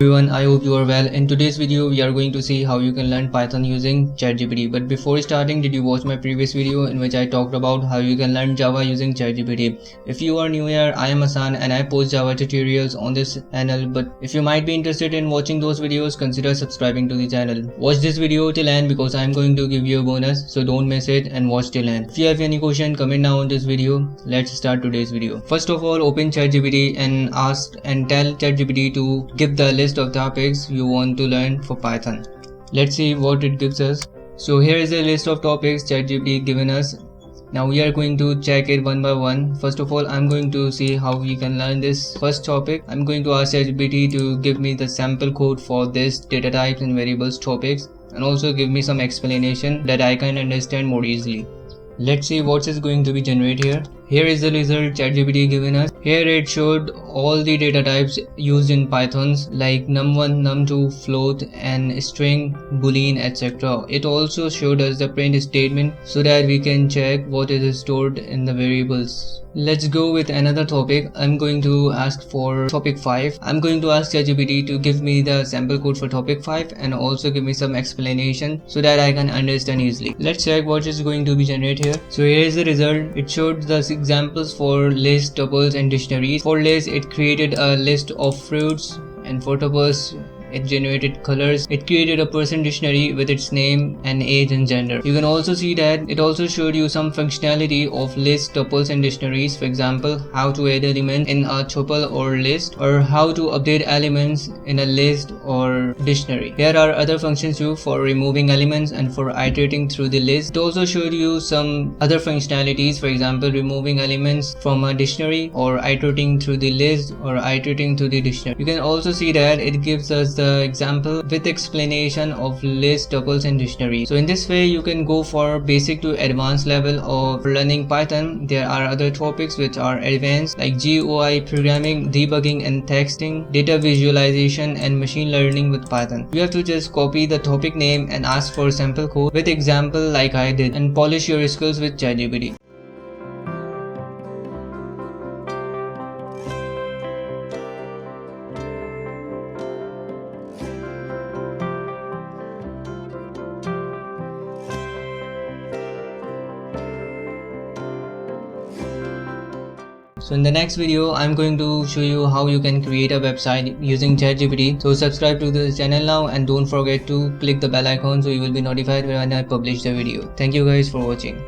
Everyone, I hope you are well. In today's video, we are going to see how you can learn Python using ChatGPT. But before starting, did you watch my previous video in which I talked about how you can learn Java using ChatGPT? If you are new here, I am Asan and I post Java tutorials on this channel. But if you might be interested in watching those videos, consider subscribing to the channel. Watch this video till end because I am going to give you a bonus, so don't miss it and watch till end. If you have any question, comment down on this video. Let's start today's video. First of all, open ChatGPT and tell ChatGPT to give the list of topics you want to learn for Python. Let's see what it gives us. So here is a list of topics ChatGPT given us. Now we are going to check it one by one. First of all, I'm going to see how we can learn this first topic. I'm going to ask ChatGPT to give me the sample code for this data types and variables topics, and also give me some explanation that I can understand more easily. Let's see what is going to be generated here. Here is the result ChatGPT given us. Here it showed all the data types used in Pythons like num1, num2, float and string, boolean, etc. It also showed us the print statement so that we can check what is stored in the variables. Let's go with another topic. I'm going to ask for topic 5. I'm going to ask ChatGPT to give me the sample code for topic 5 and also give me some explanation so that I can understand easily. Let's check what is going to be generated here. So here is the result. It showed the examples for lists, tuples and dictionaries. For lists, it created a list of fruits, and for tuples, it generated colors. It created a person dictionary with its name and age and gender. You can also see that it also showed you some functionality of lists, tuples and dictionaries. For example, how to add elements in a tuple or list, or how to update elements in a list or dictionary. Here are other functions too, for removing elements and for iterating through the list. It also showed you some other functionalities, for example, removing elements from a dictionary, or iterating through the list, or iterating through the dictionary. You can also see that it gives us the example with explanation of list, tuples and dictionary. So in this way you can go for basic to advanced level of learning Python. There are other topics which are advanced like GUI programming, debugging and texting, data visualization and machine learning with Python. You have to just copy the topic name and ask for sample code with example like I did, and polish your skills with ChatGPT. So in the next video, I'm going to show you how you can create a website using ChatGPT. So subscribe to the channel now and don't forget to click the bell icon so you will be notified when I publish the video. Thank you guys for watching.